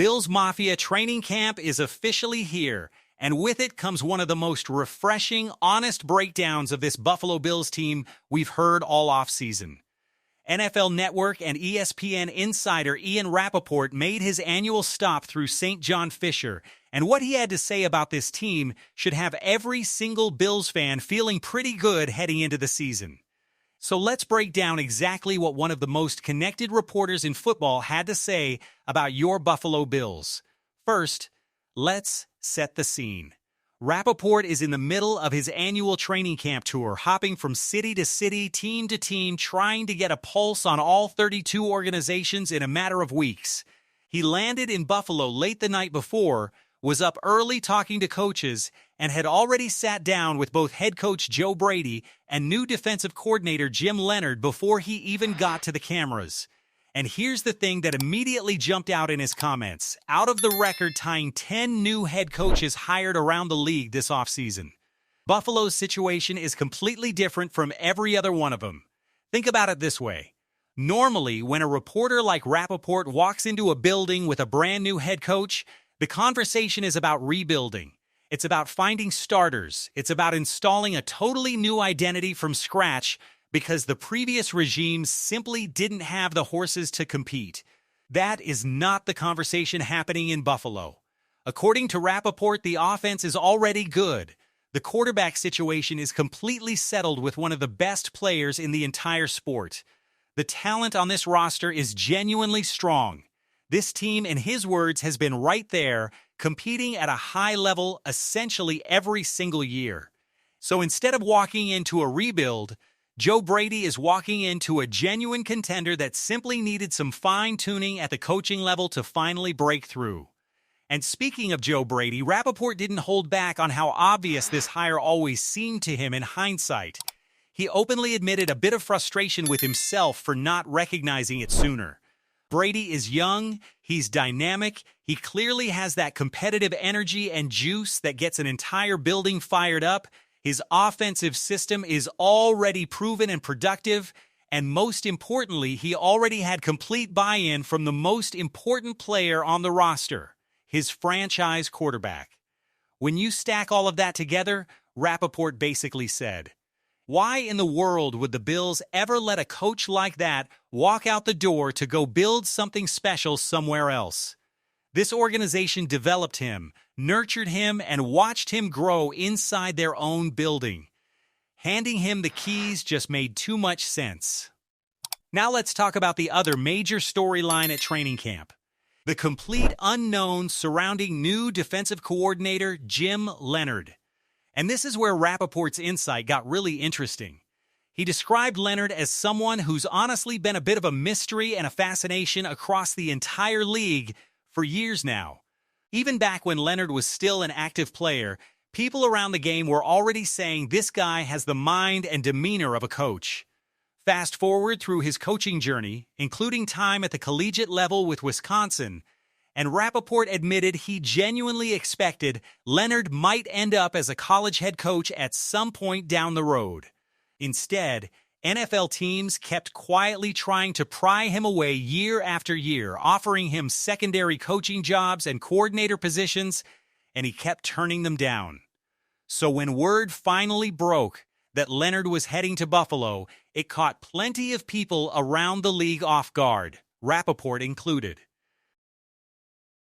Bills Mafia training camp is officially here, and with it comes one of the most refreshing, honest breakdowns of this Buffalo Bills team we've heard all offseason. NFL Network and ESPN insider Ian Rapoport made his annual stop through St. John Fisher, and what he had to say about this team should have every single Bills fan feeling pretty good heading into the season. So let's break down exactly what one of the most connected reporters in football had to say about your Buffalo Bills. First, let's set the scene. Rapoport is in the middle of his annual training camp tour, hopping from city to city, team to team, trying to get a pulse on all 32 organizations in a matter of weeks. He landed in Buffalo late the night before, was up early talking to coaches, and had already sat down with both head coach Joe Brady and new defensive coordinator Jim Leonhard before he even got to the cameras. And here's the thing that immediately jumped out in his comments, out of the record tying 10 new head coaches hired around the league this offseason. Buffalo's situation is completely different from every other one of them. Think about it this way. Normally, when a reporter like Rapoport walks into a building with a brand new head coach, the conversation is about rebuilding. It's about finding starters. It's about installing a totally new identity from scratch because the previous regime simply didn't have the horses to compete. That is not the conversation happening in Buffalo. According to Rapoport, the offense is already good. The quarterback situation is completely settled with one of the best players in the entire sport. The talent on this roster is genuinely strong. This team, in his words, has been right there, competing at a high level essentially every single year. So instead of walking into a rebuild, Joe Brady is walking into a genuine contender that simply needed some fine-tuning at the coaching level to finally break through. And speaking of Joe Brady, Rapoport didn't hold back on how obvious this hire always seemed to him in hindsight. He openly admitted a bit of frustration with himself for not recognizing it sooner. Brady is young, he's dynamic, he clearly has that competitive energy and juice that gets an entire building fired up. His offensive system is already proven and productive, and most importantly, he already had complete buy-in from the most important player on the roster, his franchise quarterback. When you stack all of that together, Rapoport basically said, "Why in the world would the Bills ever let a coach like that walk out the door to go build something special somewhere else? This organization developed him, nurtured him, and watched him grow inside their own building. Handing him the keys just made too much sense." Now let's talk about the other major storyline at training camp. The complete unknown surrounding new defensive coordinator Jim Leonhard. And this is where Rapoport's insight got really interesting. He described Leonhard as someone who's honestly been a bit of a mystery and a fascination across the entire league for years now. Even back when Leonhard was still an active player, people around the game were already saying this guy has the mind and demeanor of a coach. Fast forward through his coaching journey, including time at the collegiate level with Wisconsin, and Rapoport admitted he genuinely expected Leonhard might end up as a college head coach at some point down the road. Instead, NFL teams kept quietly trying to pry him away year after year, offering him secondary coaching jobs and coordinator positions, and he kept turning them down. So when word finally broke that Leonhard was heading to Buffalo, it caught plenty of people around the league off guard, Rapoport included.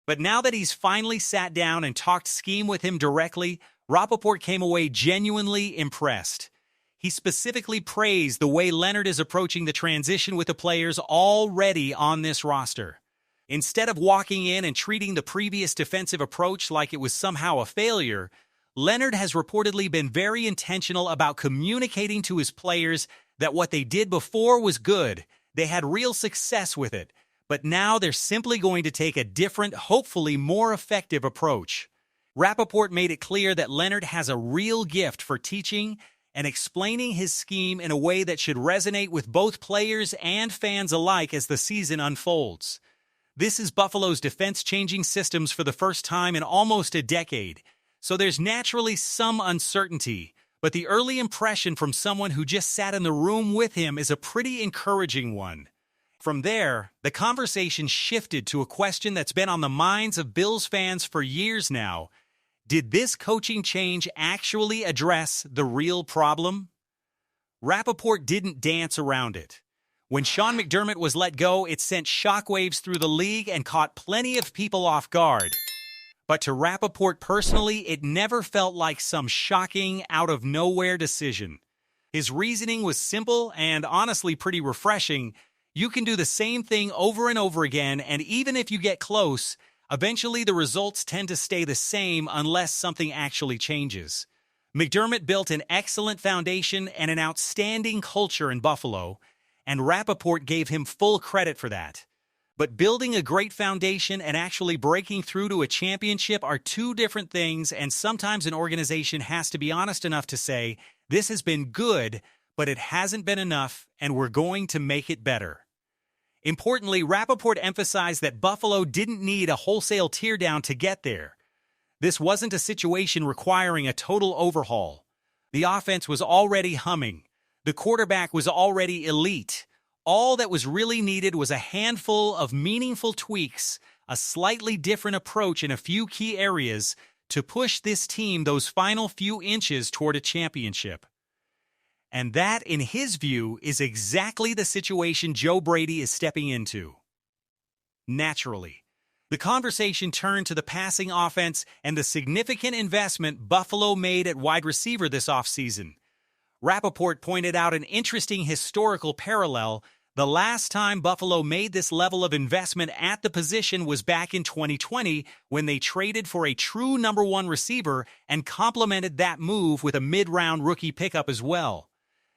But now that he's finally sat down and talked scheme with him directly, Rapoport came away genuinely impressed. He specifically praised the way Leonhard is approaching the transition with the players already on this roster. Instead of walking in and treating the previous defensive approach like it was somehow a failure, Leonhard has reportedly been very intentional about communicating to his players that what they did before was good. They had real success with it, but now they're simply going to take a different, hopefully more effective approach. Rapoport made it clear that Leonhard has a real gift for teaching and explaining his scheme in a way that should resonate with both players and fans alike as the season unfolds. This is Buffalo's defense changing systems for the first time in almost a decade, so there's naturally some uncertainty, but the early impression from someone who just sat in the room with him is a pretty encouraging one. From there, the conversation shifted to a question that's been on the minds of Bills fans for years now. Did this coaching change actually address the real problem? Rapoport didn't dance around it. When Sean McDermott was let go, it sent shockwaves through the league and caught plenty of people off guard. But to Rapoport personally, it never felt like some shocking, out-of-nowhere decision. His reasoning was simple and honestly pretty refreshing. You can do the same thing over and over again, and even if you get close, eventually the results tend to stay the same unless something actually changes. McDermott built an excellent foundation and an outstanding culture in Buffalo, and Rapoport gave him full credit for that. But building a great foundation and actually breaking through to a championship are two different things, and sometimes an organization has to be honest enough to say, this has been good, but it hasn't been enough, and we're going to make it better. Importantly, Rapoport emphasized that Buffalo didn't need a wholesale teardown to get there. This wasn't a situation requiring a total overhaul. The offense was already humming. The quarterback was already elite. All that was really needed was a handful of meaningful tweaks, a slightly different approach in a few key areas to push this team those final few inches toward a championship. And that, in his view, is exactly the situation Joe Brady is stepping into. Naturally, the conversation turned to the passing offense and the significant investment Buffalo made at wide receiver this offseason. Rapoport pointed out an interesting historical parallel. The last time Buffalo made this level of investment at the position was back in 2020 when they traded for a true number one receiver and complemented that move with a mid-round rookie pickup as well.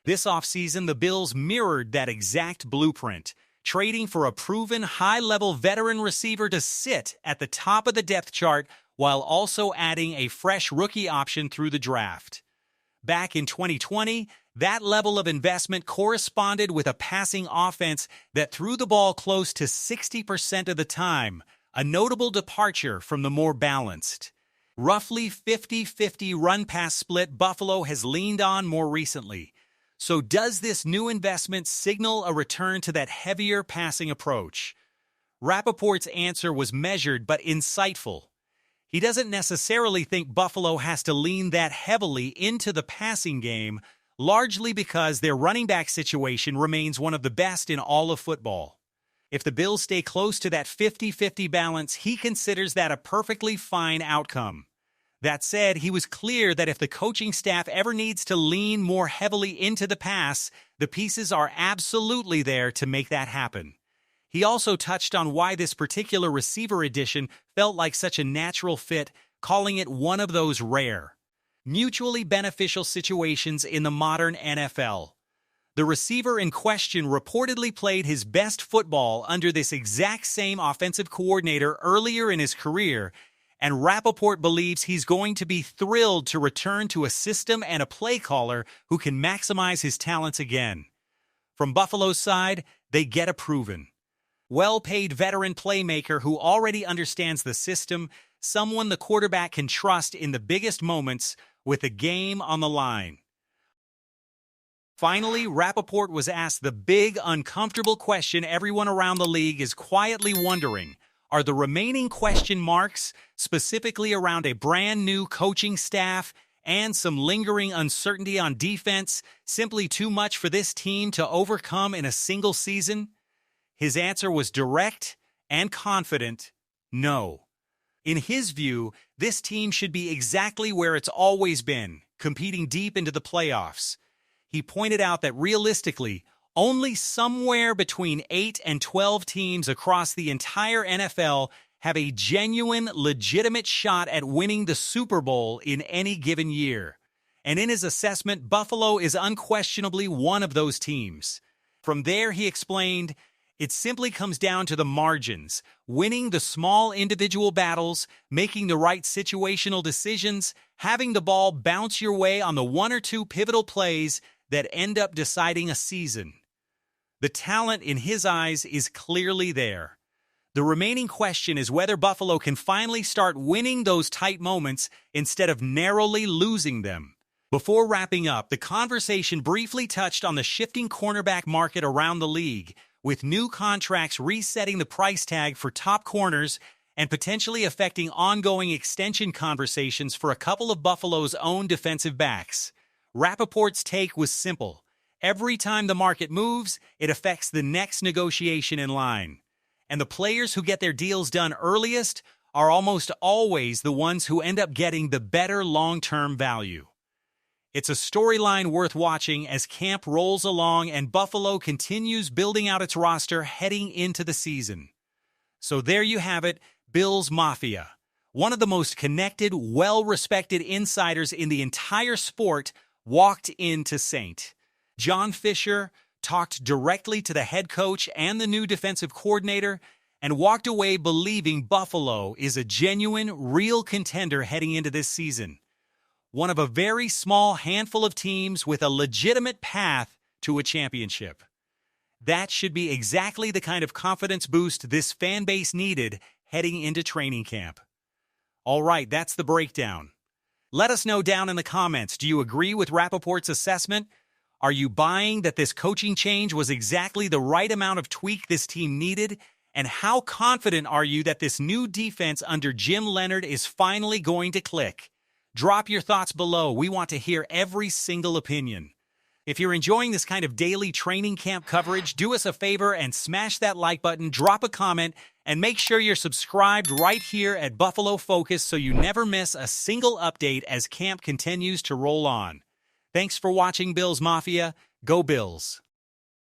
This offseason, the Bills mirrored that exact blueprint, trading for a proven high-level veteran receiver to sit at the top of the depth chart while also adding a fresh rookie option through the draft. Back in 2020, that level of investment corresponded with a passing offense that threw the ball close to 60% of the time, a notable departure from the more balanced, roughly 50-50 run-pass split Buffalo has leaned on more recently. So does this new investment signal a return to that heavier passing approach? Rapoport's answer was measured but insightful. He doesn't necessarily think Buffalo has to lean that heavily into the passing game, largely because their running back situation remains one of the best in all of football. If the Bills stay close to that 50-50 balance, he considers that a perfectly fine outcome. That said, he was clear that if the coaching staff ever needs to lean more heavily into the pass, the pieces are absolutely there to make that happen. He also touched on why this particular receiver addition felt like such a natural fit, calling it one of those rare, mutually beneficial situations in the modern NFL. The receiver in question reportedly played his best football under this exact same offensive coordinator earlier in his career, and Rapoport believes he's going to be thrilled to return to a system and a play caller who can maximize his talents again. From Buffalo's side, they get a proven, well-paid veteran playmaker who already understands the system, someone the quarterback can trust in the biggest moments with the game on the line. Finally, Rapoport was asked the big, uncomfortable question everyone around the league is quietly wondering. Are the remaining question marks, specifically around a brand new coaching staff and some lingering uncertainty on defense, simply too much for this team to overcome in a single season? His answer was direct and confident, no. In his view, this team should be exactly where it's always been, competing deep into the playoffs. He pointed out that realistically, only somewhere between 8 and 12 teams across the entire NFL have a genuine, legitimate shot at winning the Super Bowl in any given year. And in his assessment, Buffalo is unquestionably one of those teams. From there, he explained, it simply comes down to the margins, winning the small individual battles, making the right situational decisions, having the ball bounce your way on the one or two pivotal plays that end up deciding a season. The talent in his eyes is clearly there. The remaining question is whether Buffalo can finally start winning those tight moments instead of narrowly losing them. Before wrapping up, the conversation briefly touched on the shifting cornerback market around the league, with new contracts resetting the price tag for top corners and potentially affecting ongoing extension conversations for a couple of Buffalo's own defensive backs. Rapoport's take was simple. Every time the market moves, it affects the next negotiation in line. And the players who get their deals done earliest are almost always the ones who end up getting the better long-term value. It's a storyline worth watching as camp rolls along and Buffalo continues building out its roster heading into the season. So there you have it, Bills Mafia. One of the most connected, well-respected insiders in the entire sport walked into St. John Fisher talked directly to the head coach and the new defensive coordinator and walked away believing Buffalo is a genuine, real contender heading into this season. One of a very small handful of teams with a legitimate path to a championship. That should be exactly the kind of confidence boost this fan base needed heading into training camp. All right, that's the breakdown. Let us know down in the comments, do you agree with Rapoport's assessment? Are you buying that this coaching change was exactly the right amount of tweak this team needed? And how confident are you that this new defense under Jim Leonhard is finally going to click? Drop your thoughts below. We want to hear every single opinion. If you're enjoying this kind of daily training camp coverage, do us a favor and smash that like button, drop a comment, and make sure you're subscribed right here at Buffalo Focus so you never miss a single update as camp continues to roll on. Thanks for watching Bills Mafia. Go Bills!